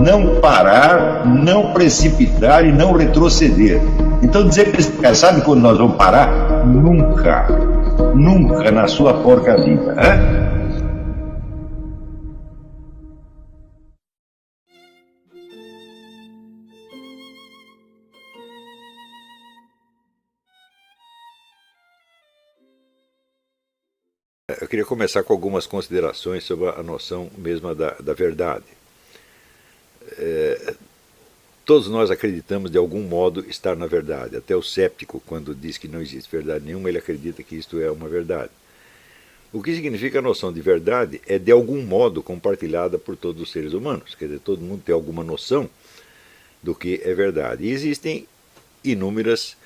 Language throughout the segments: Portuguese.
não parar, não precipitar e não retroceder. Então dizer para esse cara, sabe quando nós vamos parar? Nunca. Nunca na sua porca vida. Né? Eu queria começar com algumas considerações sobre a noção mesma da verdade. Todos nós acreditamos de algum modo estar na verdade. Até o céptico, quando diz que não existe verdade nenhuma, ele acredita que isto é uma verdade. O que significa a noção de verdade é de algum modo compartilhada por todos os seres humanos. Quer dizer, todo mundo tem alguma noção do que é verdade. E existem inúmeros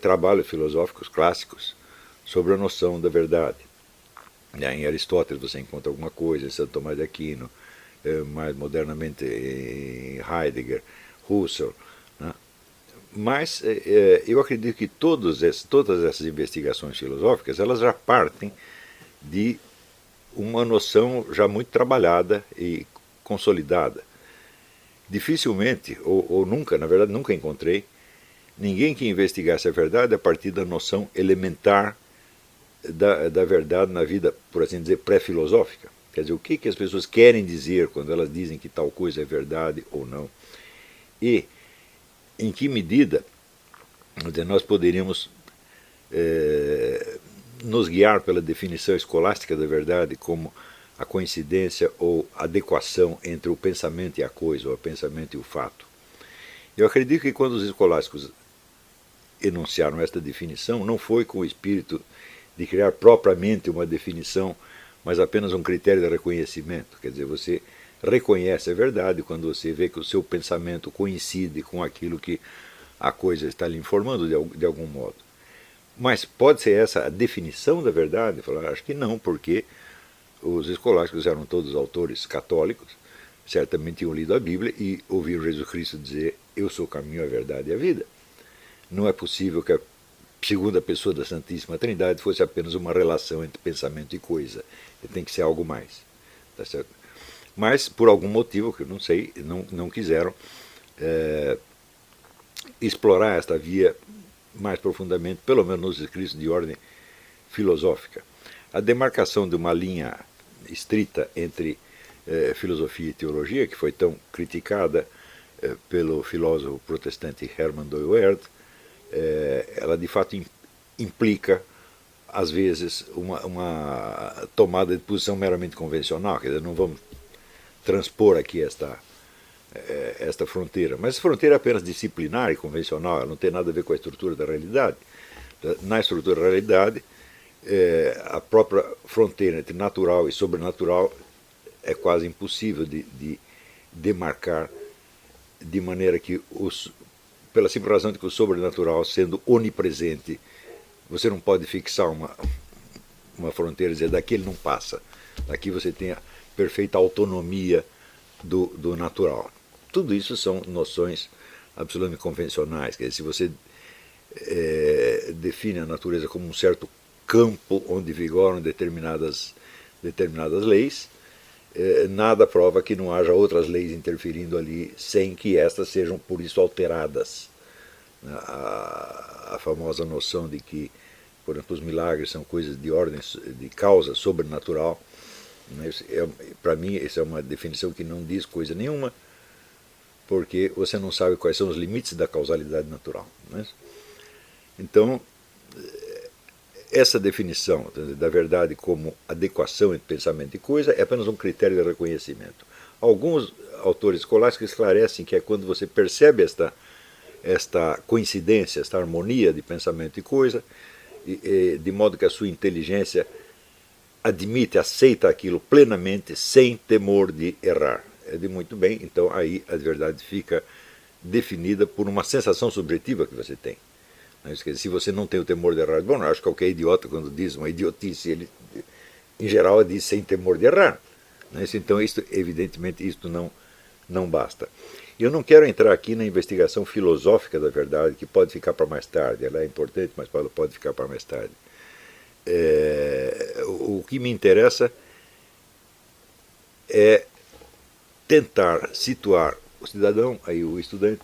trabalhos filosóficos clássicos sobre a noção da verdade. Em Aristóteles você encontra alguma coisa, em Santo Tomás de Aquino, mais modernamente em Heidegger, Husserl. Né? Mas eu acredito que todas essas investigações filosóficas elas já partem de uma noção já muito trabalhada e consolidada. Dificilmente, ou nunca, na verdade nunca encontrei, ninguém que investigasse a verdade a partir da noção elementar da verdade na vida, por assim dizer, pré-filosófica. Quer dizer, o que as pessoas querem dizer quando elas dizem que tal coisa é verdade ou não. E em que medida nós poderíamos nos guiar pela definição escolástica da verdade como a coincidência ou adequação entre o pensamento e a coisa, ou o pensamento e o fato. Eu acredito que quando os escolásticos enunciaram esta definição, não foi com o espírito de criar propriamente uma definição, mas apenas um critério de reconhecimento. Quer dizer, você reconhece a verdade quando você vê que o seu pensamento coincide com aquilo que a coisa está lhe informando de algum modo. Mas pode ser essa a definição da verdade? Eu acho que não, porque os escolásticos eram todos autores católicos, certamente tinham lido a Bíblia e ouviram Jesus Cristo dizer: eu sou o caminho, a verdade e a vida. Não é possível que a segunda pessoa da Santíssima Trindade fosse apenas uma relação entre pensamento e coisa. Tem que ser algo mais. Tá certo? Mas, por algum motivo, que eu não sei, não quiseram explorar esta via mais profundamente, pelo menos nos escritos de ordem filosófica. A demarcação de uma linha estrita entre filosofia e teologia, que foi tão criticada pelo filósofo protestante Hermann Dooyeweerd, ela de fato implica, às vezes, uma tomada de posição meramente convencional. Quer dizer, não vamos transpor aqui esta fronteira. Mas a fronteira é apenas disciplinar e convencional, ela não tem nada a ver com a estrutura da realidade. Na estrutura da realidade, a própria fronteira entre natural e sobrenatural é quase impossível de demarcar, de maneira que, pela simples razão de que o sobrenatural, sendo onipresente, você não pode fixar uma fronteira e dizer daqui ele não passa. Daqui você tem a perfeita autonomia do natural. Tudo isso são noções absolutamente convencionais. Quer dizer, se você define a natureza como um certo campo onde vigoram determinadas leis, nada prova que não haja outras leis interferindo ali sem que estas sejam por isso alteradas. A famosa noção de que, por exemplo, os milagres são coisas de ordem, de causa sobrenatural, para mim essa é uma definição que não diz coisa nenhuma, porque você não sabe quais são os limites da causalidade natural. Então, essa definição da verdade como adequação entre pensamento e coisa é apenas um critério de reconhecimento. Alguns autores escolásticos esclarecem que é quando você percebe esta coincidência, esta harmonia de pensamento e coisa, de modo que a sua inteligência admite, aceita aquilo plenamente, sem temor de errar. Muito bem, então aí a verdade fica definida por uma sensação subjetiva que você tem. Se você não tem o temor de errar, bom, eu acho que qualquer idiota, quando diz uma idiotice, ele, em geral, diz sem temor de errar. Então, evidentemente, isto não basta. Eu não quero entrar aqui na investigação filosófica da verdade, que pode ficar para mais tarde. Ela é importante, mas pode ficar para mais tarde. O que me interessa é tentar situar o cidadão, aí o estudante,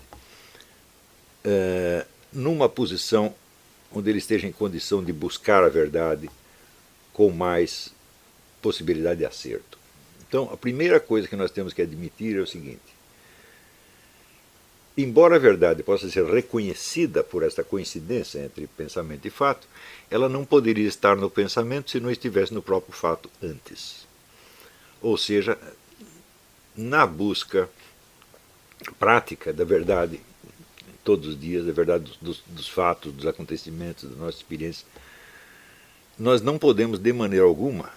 numa posição onde ele esteja em condição de buscar a verdade com mais possibilidade de acerto. Então, a primeira coisa que nós temos que admitir é o seguinte: embora a verdade possa ser reconhecida por esta coincidência entre pensamento e fato, ela não poderia estar no pensamento se não estivesse no próprio fato antes. Ou seja, na busca prática da verdade, todos os dias, da verdade dos fatos, dos acontecimentos, da nossa experiência, nós não podemos, de maneira alguma,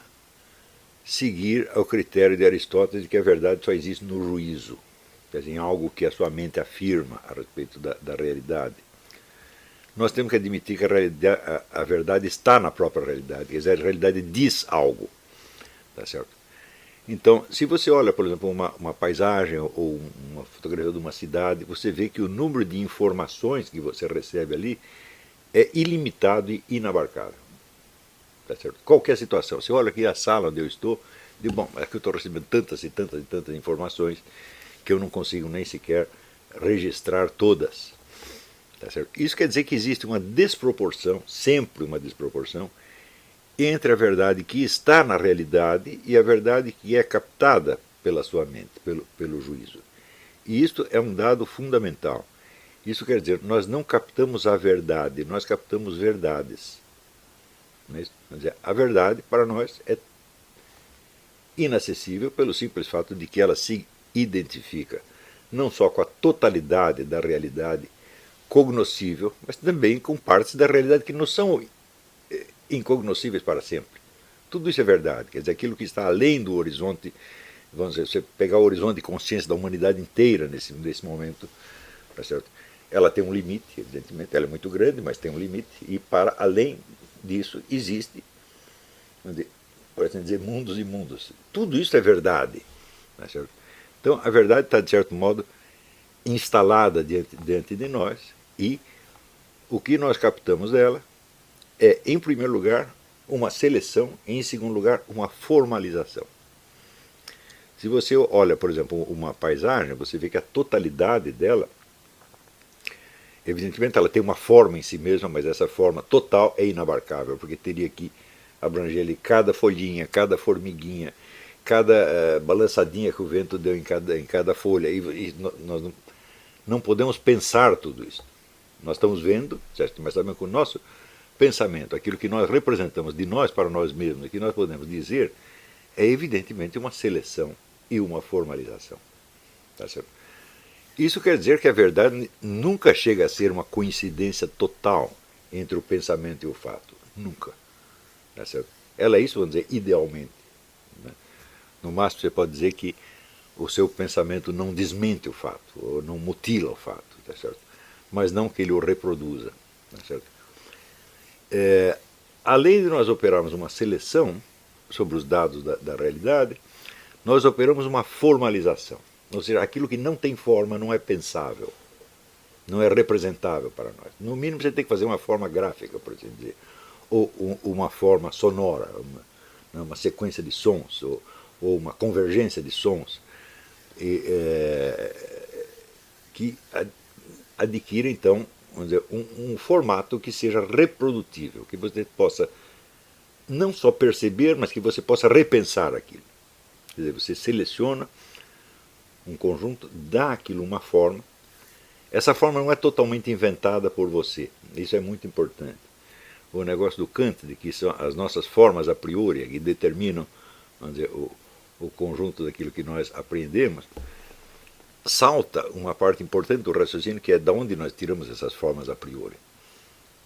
seguir ao critério de Aristóteles de que a verdade só existe no juízo, quer dizer, em algo que a sua mente afirma a respeito da realidade. Nós temos que admitir que a verdade está na própria realidade, quer dizer, a realidade diz algo. Tá certo? Então, se você olha, por exemplo, uma paisagem ou uma fotografia de uma cidade, você vê que o número de informações que você recebe ali é ilimitado e inabarcável. Tá certo? Qualquer situação. Você olha aqui a sala onde eu estou, digo, bom, é que eu estou recebendo tantas e tantas e tantas informações que eu não consigo nem sequer registrar todas. Tá certo? Isso quer dizer que existe uma desproporção, sempre uma desproporção, entre a verdade que está na realidade e a verdade que é captada pela sua mente, pelo juízo. E isto é um dado fundamental. Isso quer dizer, nós não captamos a verdade, nós captamos verdades. Quer dizer, a verdade para nós é inacessível pelo simples fato de que ela se identifica não só com a totalidade da realidade cognoscível, mas também com partes da realidade que não são incognoscíveis para sempre. Tudo isso é verdade, quer dizer, aquilo que está além do horizonte, vamos dizer, você pegar o horizonte de consciência da humanidade inteira nesse momento, tá certo? Ela tem um limite, evidentemente, ela é muito grande, mas tem um limite, e para além disso existe, por assim dizer, mundos e mundos. Tudo isso é verdade. Tá certo? Então, a verdade está, de certo modo, instalada diante de nós, e o que nós captamos dela é, em primeiro lugar, uma seleção, e em segundo lugar, uma formalização. Se você olha, por exemplo, uma paisagem, você vê que a totalidade dela, evidentemente ela tem uma forma em si mesma, mas essa forma total é inabarcável, porque teria que abranger ali cada folhinha, cada formiguinha, cada balançadinha que o vento deu em cada folha, e nós não podemos pensar tudo isso. Nós estamos vendo, certo? Mas também com o nosso pensamento, aquilo que nós representamos de nós para nós mesmos, que nós podemos dizer, é evidentemente uma seleção e uma formalização. Tá certo? Isso quer dizer que a verdade nunca chega a ser uma coincidência total entre o pensamento e o fato. Nunca. Tá certo? Ela é isso, vamos dizer, idealmente. Né? No máximo você pode dizer que o seu pensamento não desmente o fato, ou não mutila o fato, tá certo? Mas não que ele o reproduza. Tá certo? Além de nós operarmos uma seleção sobre os dados da realidade, nós operamos uma formalização. Ou seja, aquilo que não tem forma não é pensável, não é representável para nós. No mínimo você tem que fazer uma forma gráfica, por assim dizer, ou uma forma sonora, uma sequência de sons, ou uma convergência de sons, que adquira, então, vamos dizer, um formato que seja reprodutível, que você possa não só perceber, mas que você possa repensar aquilo. Quer dizer, você seleciona um conjunto, dá aquilo uma forma. Essa forma não é totalmente inventada por você, isso é muito importante. O negócio do Kant, de que são as nossas formas a priori que determinam, vamos dizer, o conjunto daquilo que nós aprendemos, salta uma parte importante do raciocínio, que é de onde nós tiramos essas formas a priori.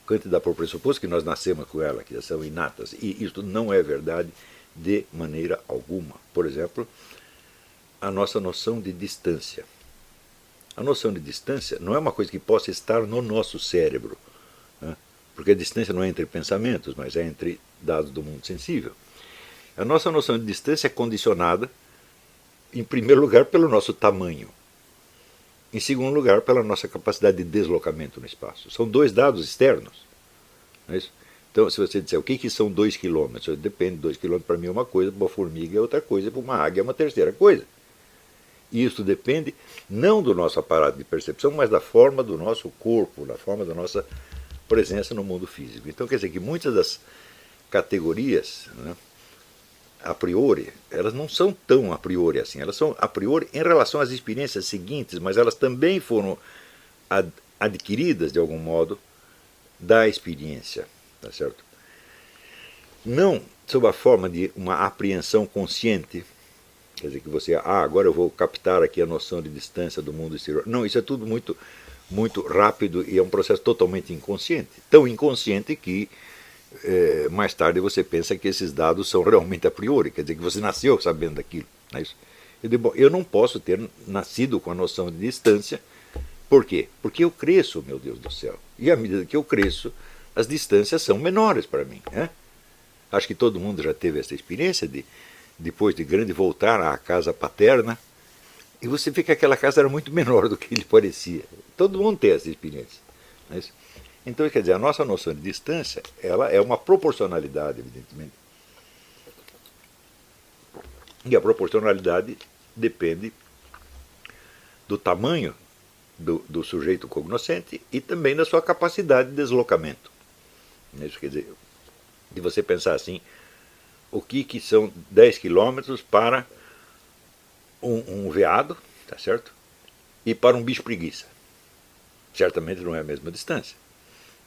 Kant dá por pressuposto que nós nascemos com elas, que são inatas, e isso não é verdade de maneira alguma. Por exemplo, a nossa noção de distância. A noção de distância não é uma coisa que possa estar no nosso cérebro, né? Porque a distância não é entre pensamentos, mas é entre dados do mundo sensível. A nossa noção de distância é condicionada, em primeiro lugar, pelo nosso tamanho. Em segundo lugar, pela nossa capacidade de deslocamento no espaço. São dois dados externos. Não é isso? Então, se você disser o que são 2 quilômetros, depende, 2 quilômetros para mim é uma coisa, para uma formiga é outra coisa, para uma águia é uma terceira coisa. E isso depende não do nosso aparato de percepção, mas da forma do nosso corpo, da forma da nossa presença no mundo físico. Então quer dizer que muitas das categorias, né, a priori, elas não são tão a priori assim. Elas são a priori em relação às experiências seguintes, mas elas também foram adquiridas, de algum modo, da experiência. Tá certo? Não sob a forma de uma apreensão consciente, quer dizer que você, agora eu vou captar aqui a noção de distância do mundo exterior. Não, isso é tudo muito, muito rápido e é um processo totalmente inconsciente. Tão inconsciente que mais tarde você pensa que esses dados são realmente a priori, quer dizer que você nasceu sabendo daquilo. Não é isso? Eu digo, bom, eu não posso ter nascido com a noção de distância. Por quê? Porque eu cresço, meu Deus do céu. E à medida que eu cresço, as distâncias são menores para mim. Né? Acho que todo mundo já teve essa experiência de, depois de grande, voltar à casa paterna, e você vê que aquela casa era muito menor do que ele parecia. Todo mundo tem essa experiência. Não é isso? Então, quer dizer, a nossa noção de distância, ela é uma proporcionalidade, evidentemente. E a proporcionalidade depende do tamanho do sujeito cognoscente e também da sua capacidade de deslocamento. Isso quer dizer, de você pensar assim, o que são 10 quilômetros para um veado, tá certo? E para um bicho preguiça. Certamente não é a mesma distância.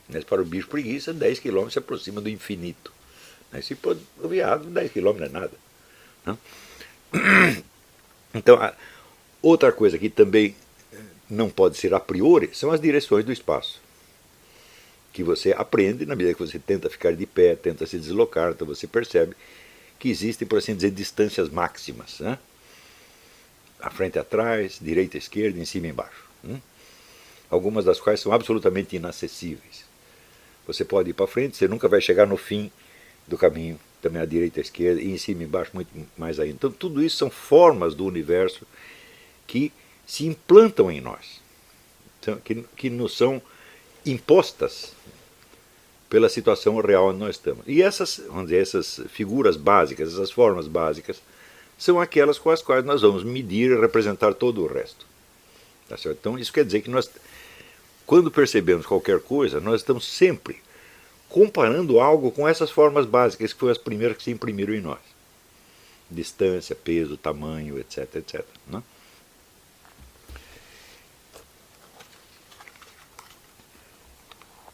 Mas para o bicho preguiça, 10 quilômetros se aproxima do infinito. Mas se for o veado, 10 quilômetros não é nada. Não? Então, outra coisa que também não pode ser a priori são as direções do espaço. Que você aprende na medida que você tenta ficar de pé, tenta se deslocar, então você percebe que existem, por assim dizer, distâncias máximas. Né? À frente e atrás, direita e esquerda, em cima e embaixo. Algumas das quais são absolutamente inacessíveis. Você pode ir para frente, você nunca vai chegar no fim do caminho, também à direita e à esquerda, e em cima e embaixo muito mais ainda. Então tudo isso são formas do universo que se implantam em nós, que nos são impostas pela situação real onde nós estamos. E essas, vamos dizer, essas figuras básicas, essas formas básicas, são aquelas com as quais nós vamos medir e representar todo o resto. Tá certo? Então isso quer dizer que nós, quando percebemos qualquer coisa, nós estamos sempre comparando algo com essas formas básicas que foram as primeiras que se imprimiram em nós. Distância, peso, tamanho, etc, etc. Né?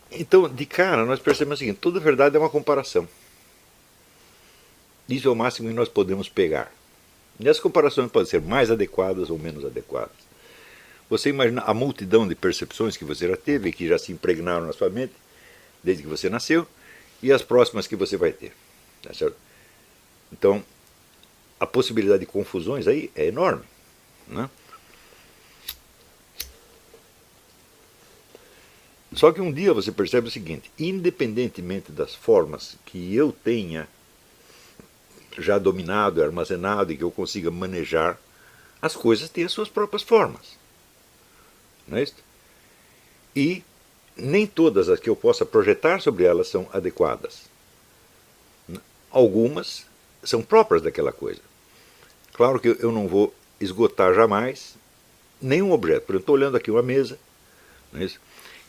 Então, de cara, nós percebemos o seguinte, toda verdade é uma comparação. Isso é o máximo que nós podemos pegar. E as comparações podem ser mais adequadas ou menos adequadas. Você imagina a multidão de percepções que você já teve, que já se impregnaram na sua mente, desde que você nasceu, e as próximas que você vai ter. Tá certo? Então, a possibilidade de confusões aí é enorme. Né? Só que um dia você percebe o seguinte, independentemente das formas que eu tenha já dominado, armazenado e que eu consiga manejar, as coisas têm as suas próprias formas. Não é isso? E nem todas as que eu possa projetar sobre elas são adequadas. Algumas são próprias daquela coisa. Claro que eu não vou esgotar jamais nenhum objeto. Por exemplo, estou olhando aqui uma mesa, não é isso?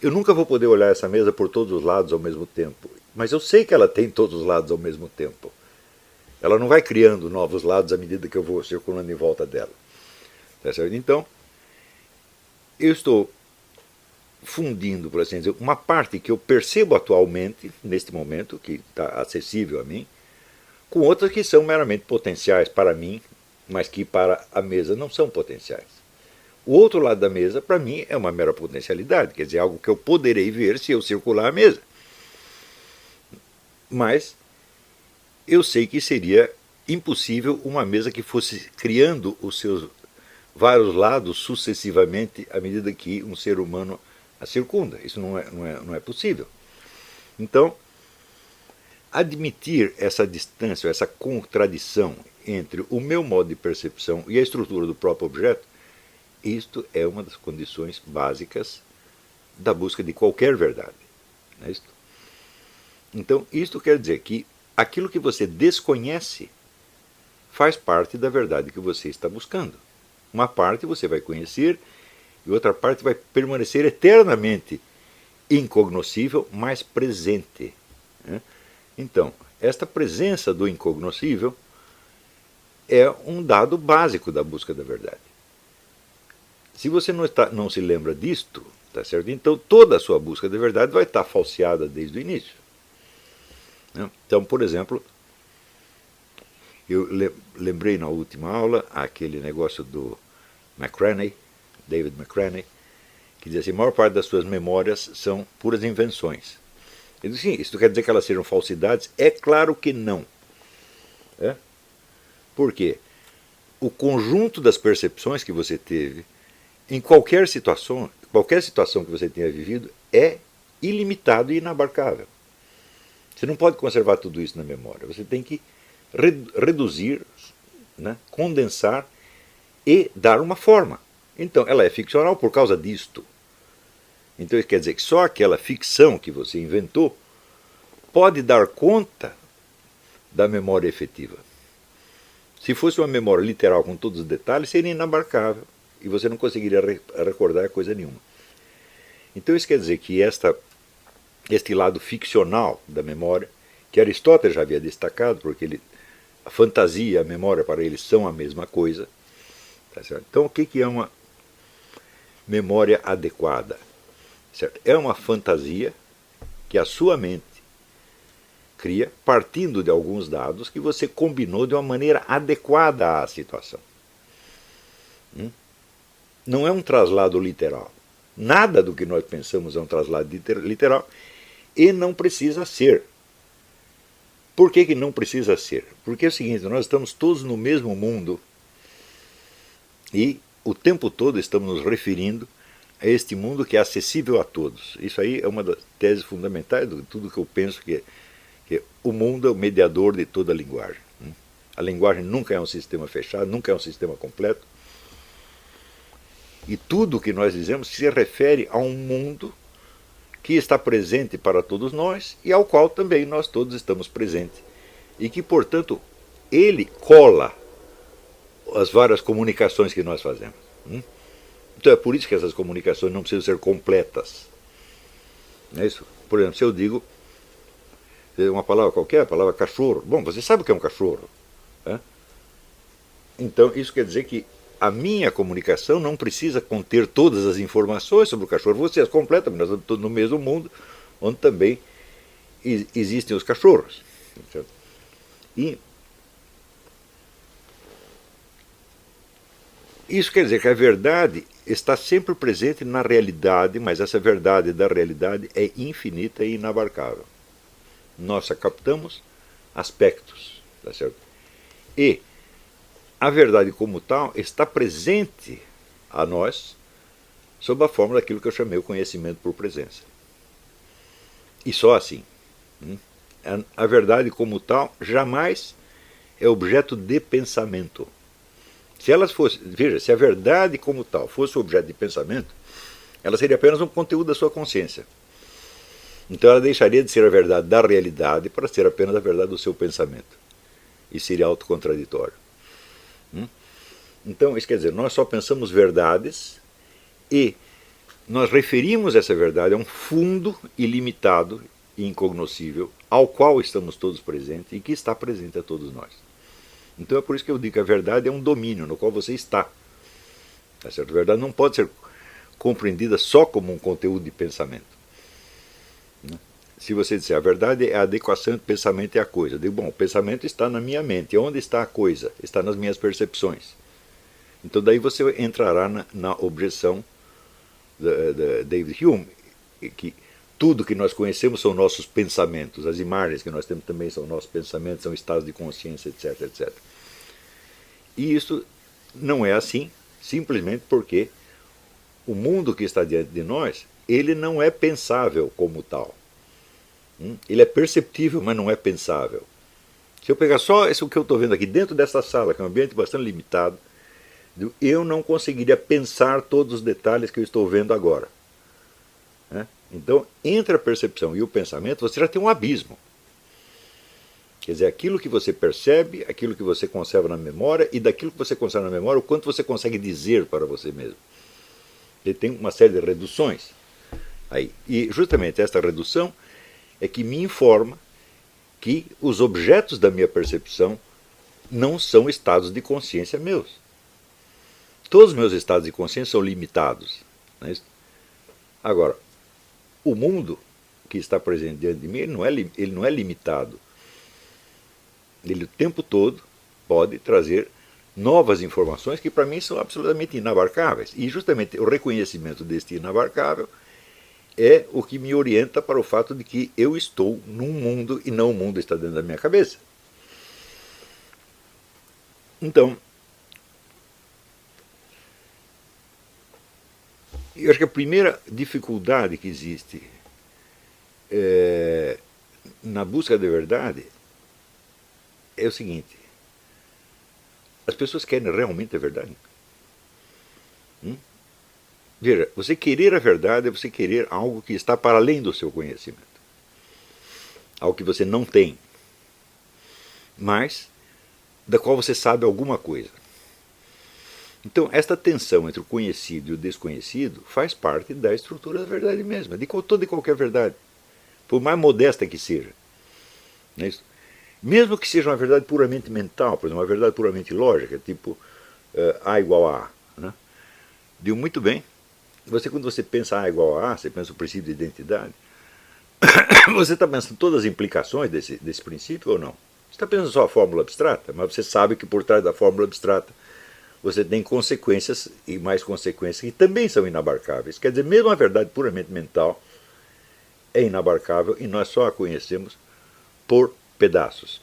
Eu nunca vou poder olhar essa mesa por todos os lados ao mesmo tempo, mas eu sei que ela tem todos os lados ao mesmo tempo. Ela não vai criando novos lados à medida que eu vou circulando em volta dela. Tá certo? Então, eu estou fundindo, por assim dizer, uma parte que eu percebo atualmente, neste momento, que está acessível a mim, com outras que são meramente potenciais para mim, mas que para a mesa não são potenciais. O outro lado da mesa, para mim, é uma mera potencialidade, quer dizer, algo que eu poderei ver se eu circular a mesa. Mas eu sei que seria impossível uma mesa que fosse criando os seus vários lados sucessivamente à medida que um ser humano a circunda. Isso não é possível. Então, admitir essa distância, essa contradição entre o meu modo de percepção e a estrutura do próprio objeto, isto é uma das condições básicas da busca de qualquer verdade. Não é isto? Então, isto quer dizer que aquilo que você desconhece faz parte da verdade que você está buscando. Uma parte você vai conhecer e outra parte vai permanecer eternamente incognoscível, mas presente. Então, esta presença do incognoscível é um dado básico da busca da verdade. Se você não se lembra disto, tá certo? Então toda a sua busca da verdade vai estar falseada desde o início. Então, por exemplo, eu lembrei na última aula aquele negócio do McCraney, David McCraney, que diz assim, a maior parte das suas memórias são puras invenções. Ele diz, sim, isso quer dizer que elas sejam falsidades? É claro que não. Por quê? O conjunto das percepções que você teve em qualquer situação que você tenha vivido é ilimitado e inabarcável. Você não pode conservar tudo isso na memória. Você tem que reduzir, condensar e dar uma forma. Então, ela é ficcional por causa disto. Então, isso quer dizer que só aquela ficção que você inventou pode dar conta da memória efetiva. Se fosse uma memória literal com todos os detalhes, seria inabarcável e você não conseguiria recordar coisa nenhuma. Então, isso quer dizer que este lado ficcional da memória, que Aristóteles já havia destacado, porque a fantasia e a memória para ele são a mesma coisa. Tá certo? Então, o que é uma memória adequada? Certo? É uma fantasia que a sua mente cria partindo de alguns dados que você combinou de uma maneira adequada à situação. Não é um traslado literal. Nada do que nós pensamos é um traslado literal e não precisa ser. Por que não precisa ser? Porque é o seguinte, nós estamos todos no mesmo mundo e o tempo todo estamos nos referindo a este mundo que é acessível a todos. Isso aí é uma das teses fundamentais de tudo que eu penso que o mundo é o mediador de toda a linguagem. A linguagem nunca é um sistema fechado, nunca é um sistema completo. E tudo o que nós dizemos se refere a um mundo que está presente para todos nós e ao qual também nós todos estamos presentes. E que, portanto, ele cola as várias comunicações que nós fazemos. Então é por isso que essas comunicações não precisam ser completas. Não é isso? Por exemplo, se eu digo uma palavra qualquer, a palavra cachorro. Bom, você sabe o que é um cachorro. Então, isso quer dizer que a minha comunicação não precisa conter todas as informações sobre o cachorro. Você as completa, nós estamos todos no mesmo mundo, onde também existem os cachorros. E isso quer dizer que a verdade está sempre presente na realidade, mas essa verdade da realidade é infinita e inabarcável. Nós só captamos aspectos, tá certo? E a verdade como tal está presente a nós sob a forma daquilo que eu chamei o conhecimento por presença. E só assim. A verdade como tal jamais é objeto de pensamento. Se elas fossem, veja, se a verdade como tal fosse objeto de pensamento, ela seria apenas um conteúdo da sua consciência. Então ela deixaria de ser a verdade da realidade para ser apenas a verdade do seu pensamento. E seria autocontraditório. Então, isso quer dizer, nós só pensamos verdades e nós referimos essa verdade a um fundo ilimitado e incognoscível ao qual estamos todos presentes e que está presente a todos nós. Então é por isso que eu digo que a verdade é um domínio no qual você está. Tá certo? A verdade não pode ser compreendida só como um conteúdo de pensamento. Se você disser a verdade é a adequação entre pensamento e a coisa, eu digo, bom, o pensamento está na minha mente. Onde está a coisa? Está nas minhas percepções. Então daí você entrará na objeção da David Hume, que tudo que nós conhecemos são nossos pensamentos, as imagens que nós temos também são nossos pensamentos, são estados de consciência, etc, etc. E isso não é assim, simplesmente porque o mundo que está diante de nós, ele não é pensável como tal. Ele é perceptível, mas não é pensável. Se eu pegar só isso que eu estou vendo aqui dentro dessa sala, que é um ambiente bastante limitado, eu não conseguiria pensar todos os detalhes que eu estou vendo agora. Então, entre a percepção e o pensamento, você já tem um abismo. Quer dizer, aquilo que você percebe, aquilo que você conserva na memória, e daquilo que você conserva na memória, o quanto você consegue dizer para você mesmo. Ele tem uma série de reduções aí. E justamente esta redução é que me informa que os objetos da minha percepção não são estados de consciência meus. Todos os meus estados de consciência são limitados. Não é isso? Agora, o mundo que está presente diante de mim, ele não é limitado. Ele o tempo todo pode trazer novas informações que para mim são absolutamente inabarcáveis. E justamente o reconhecimento deste inabarcável é o que me orienta para o fato de que eu estou num mundo e não o mundo está dentro da minha cabeça. Então, eu acho que a primeira dificuldade que existe na busca da verdade é o seguinte: as pessoas querem realmente a verdade? Veja, você querer a verdade é você querer algo que está para além do seu conhecimento. Algo que você não tem, mas da qual você sabe alguma coisa. Então, esta tensão entre o conhecido e o desconhecido faz parte da estrutura da verdade mesma, de toda e qualquer verdade, por mais modesta que seja. Não é isso? Mesmo que seja uma verdade puramente mental, por exemplo, uma verdade puramente lógica, tipo A igual a A. Né? Digo, muito bem, quando você pensa A igual a A, você pensa o princípio de identidade, você está pensando todas as implicações desse princípio ou não? Você está pensando só a fórmula abstrata, mas você sabe que por trás da fórmula abstrata você tem consequências e mais consequências que também são inabarcáveis. Quer dizer, mesmo a verdade puramente mental é inabarcável e nós só a conhecemos por pedaços.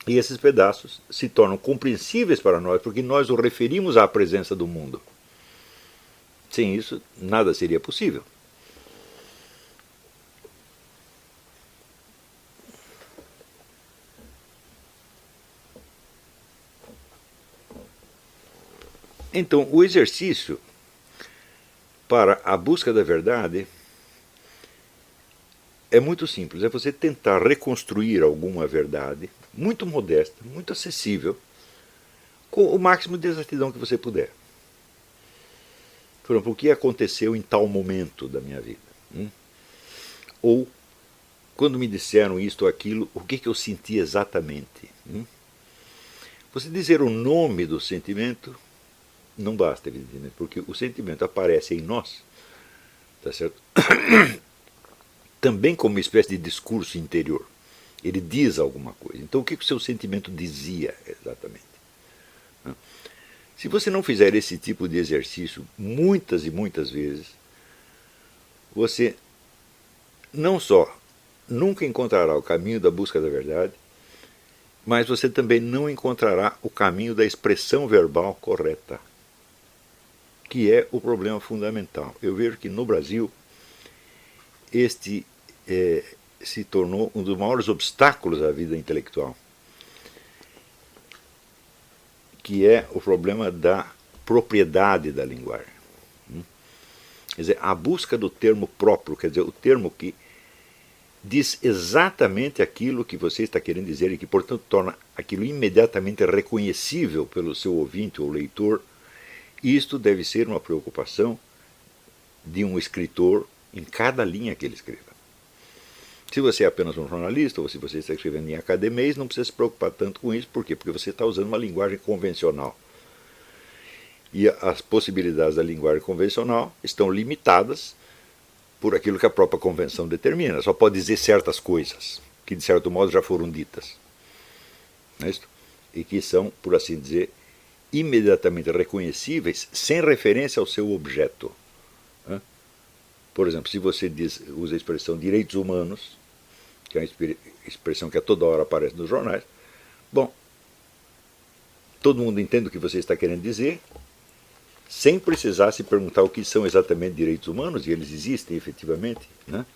E esses pedaços se tornam compreensíveis para nós porque nós o referimos à presença do mundo. Sem isso, nada seria possível. Então, o exercício para a busca da verdade é muito simples. É você tentar reconstruir alguma verdade muito modesta, muito acessível, com o máximo de exatidão que você puder. Por exemplo, o que aconteceu em tal momento da minha vida? Ou, quando me disseram isto ou aquilo, o que eu senti exatamente? Você dizer o nome do sentimento não basta, evidentemente, porque o sentimento aparece em nós, tá certo? Também como uma espécie de discurso interior. Ele diz alguma coisa. Então, o que o seu sentimento dizia exatamente? Se você não fizer esse tipo de exercício muitas e muitas vezes, você não só nunca encontrará o caminho da busca da verdade, mas você também não encontrará o caminho da expressão verbal correta, que é o problema fundamental. Eu vejo que no Brasil este se tornou um dos maiores obstáculos à vida intelectual, que é o problema da propriedade da linguagem. Quer dizer, a busca do termo próprio, quer dizer, o termo que diz exatamente aquilo que você está querendo dizer e que, portanto, torna aquilo imediatamente reconhecível pelo seu ouvinte ou leitor. Isto deve ser uma preocupação de um escritor em cada linha que ele escreva. Se você é apenas um jornalista ou se você está escrevendo em academês, não precisa se preocupar tanto com isso. Por quê? Porque você está usando uma linguagem convencional. E as possibilidades da linguagem convencional estão limitadas por aquilo que a própria convenção determina. Só pode dizer certas coisas, que de certo modo já foram ditas. Não é isso? E que são, por assim dizer, imediatamente reconhecíveis sem referência ao seu objeto. Por exemplo, se você usa a expressão direitos humanos, que é uma expressão que a toda hora aparece nos jornais, bom, todo mundo entende o que você está querendo dizer, sem precisar se perguntar o que são exatamente direitos humanos, e eles existem efetivamente, né?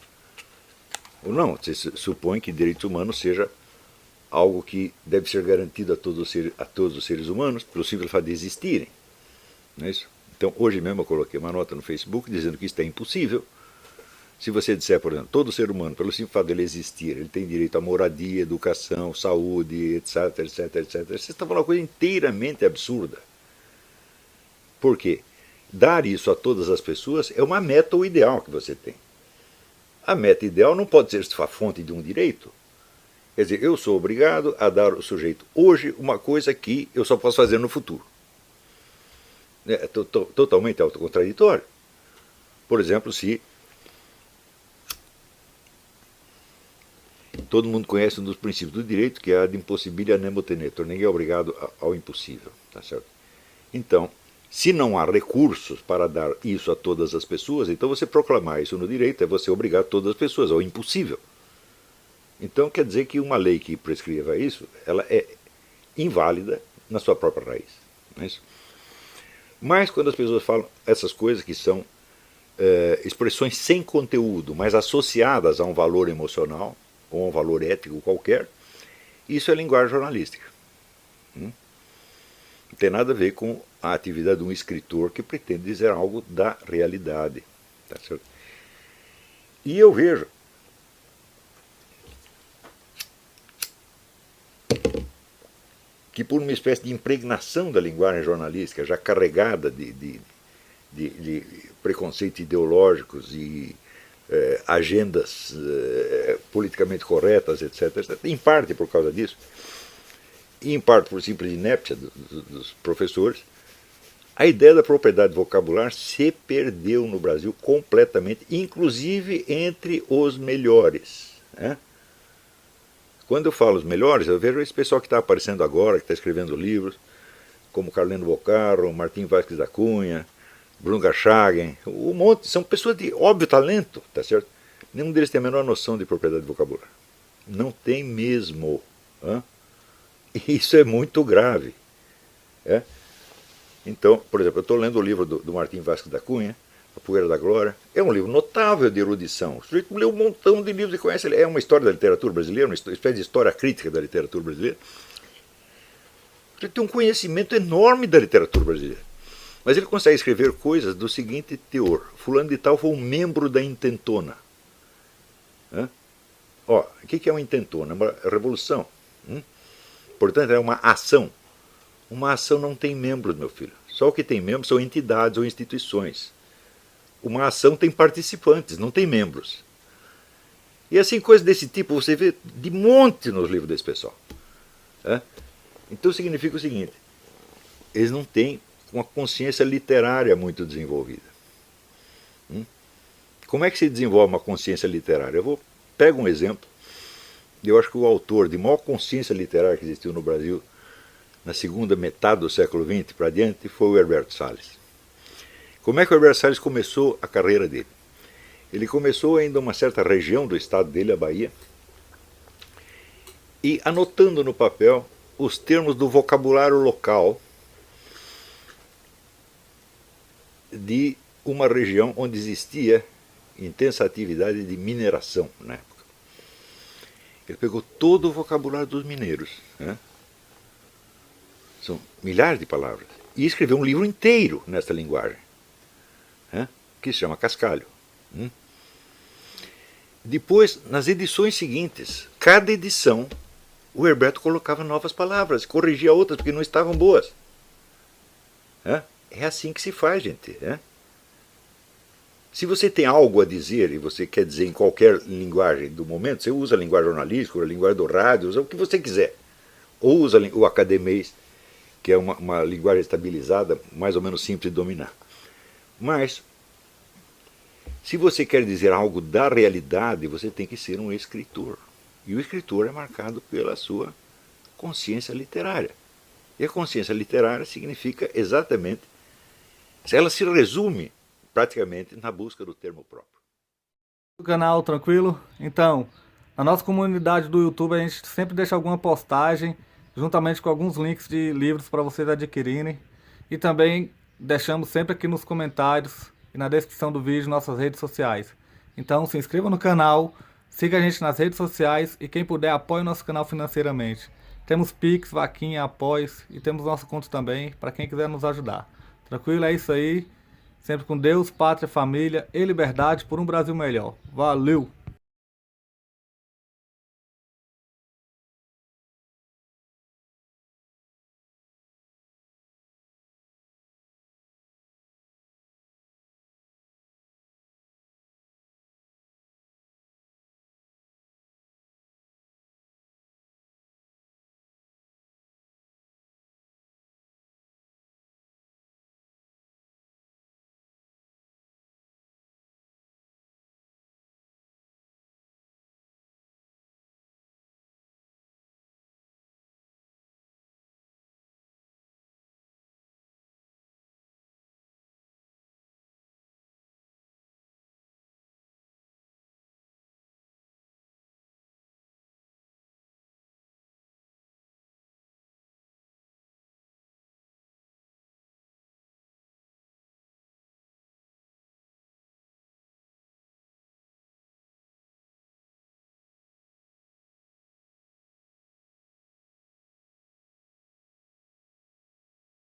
Ou não, você supõe que direitos humanos seja algo que deve ser garantido a todos os seres humanos, pelo simples fato de existirem. Não é isso? Então, hoje mesmo eu coloquei uma nota no Facebook dizendo que isso é impossível, Se você disser, por exemplo, todo ser humano, pelo simples fato dele existir, ele tem direito à moradia, educação, saúde, etc, etc, etc, você está falando uma coisa inteiramente absurda. Por quê? Dar isso a todas as pessoas é uma meta ou ideal que você tem. A meta ideal não pode ser a fonte de um direito. Quer dizer, eu sou obrigado a dar ao sujeito hoje uma coisa que eu só posso fazer no futuro. É totalmente autocontraditório. Por exemplo, se todo mundo conhece um dos princípios do direito, que é a de impossibilia nemo tenetur. Ninguém é obrigado ao impossível. Tá certo? Então, se não há recursos para dar isso a todas as pessoas, então você proclamar isso no direito é você obrigar todas as pessoas ao impossível. Então quer dizer que uma lei que prescreva isso, ela é inválida na sua própria raiz. Não é isso? Mas quando as pessoas falam essas coisas que são expressões sem conteúdo, mas associadas a um valor emocional ou a um valor ético qualquer, isso é linguagem jornalística. Não tem nada a ver com a atividade de um escritor que pretende dizer algo da realidade. Tá certo? E eu vejo que por uma espécie de impregnação da linguagem jornalística, já carregada de preconceitos ideológicos e agendas politicamente corretas, etc., etc., em parte por causa disso, e em parte por simples inépcia dos professores, a ideia da propriedade vocabular se perdeu no Brasil completamente, inclusive entre os melhores. Né? Quando eu falo os melhores, eu vejo esse pessoal que está aparecendo agora, que está escrevendo livros, como Carleno Bocarro, Martim Vázquez da Cunha, Bruno Garchagen, um monte, são pessoas de óbvio talento, tá certo? Nenhum deles tem a menor noção de propriedade vocabular. Não tem mesmo. E isso é muito grave. Então, por exemplo, eu estou lendo o livro do Martim Vázquez da Cunha, A Poeira da Glória. É um livro notável de erudição. O sujeito leu um montão de livros e conhece. É uma história da literatura brasileira, uma espécie de história crítica da literatura brasileira. Ele tem um conhecimento enorme da literatura brasileira. Mas ele consegue escrever coisas do seguinte teor. Fulano de tal foi um membro da intentona. O que é uma intentona? Uma revolução. Portanto, é uma ação. Uma ação não tem membros, meu filho. Só o que tem membros são entidades ou instituições. Uma ação tem participantes, não tem membros. E assim, coisas desse tipo você vê de monte nos livros desse pessoal. Então significa o seguinte: eles não têm uma consciência literária muito desenvolvida. Como é que se desenvolve uma consciência literária? Pego um exemplo. Eu acho que o autor de maior consciência literária que existiu no Brasil na segunda metade do século XX para adiante foi o Herberto Salles. Como é que o Herberto Salles começou a carreira dele? Ele começou ainda em uma certa região do estado dele, a Bahia, e anotando no papel os termos do vocabulário local de uma região onde existia intensa atividade de mineração na época. Ele pegou todo o vocabulário dos mineiros, são milhares de palavras, e escreveu um livro inteiro nessa linguagem, que se chama Cascalho. Depois, nas edições seguintes, cada edição, o Herberto colocava novas palavras, corrigia outras porque não estavam boas. É assim que se faz, gente. Se você tem algo a dizer e você quer dizer em qualquer linguagem do momento, você usa a linguagem jornalística, a linguagem do rádio, usa o que você quiser. Ou usa o academês, que é uma linguagem estabilizada, mais ou menos simples de dominar. Mas, se você quer dizer algo da realidade, você tem que ser um escritor. E o escritor é marcado pela sua consciência literária. E a consciência literária significa exatamente, ela se resume praticamente na busca do termo próprio. O canal tranquilo? Então, na nossa comunidade do YouTube a gente sempre deixa alguma postagem, juntamente com alguns links de livros para vocês adquirirem. E também deixamos sempre aqui nos comentários e na descrição do vídeo nossas redes sociais. Então se inscreva no canal, siga a gente nas redes sociais e quem puder apoie o nosso canal financeiramente. Temos Pix, Vaquinha, Apoios e temos nossa conta também para quem quiser nos ajudar. Tranquilo? É isso aí. Sempre com Deus, pátria, família e liberdade por um Brasil melhor. Valeu!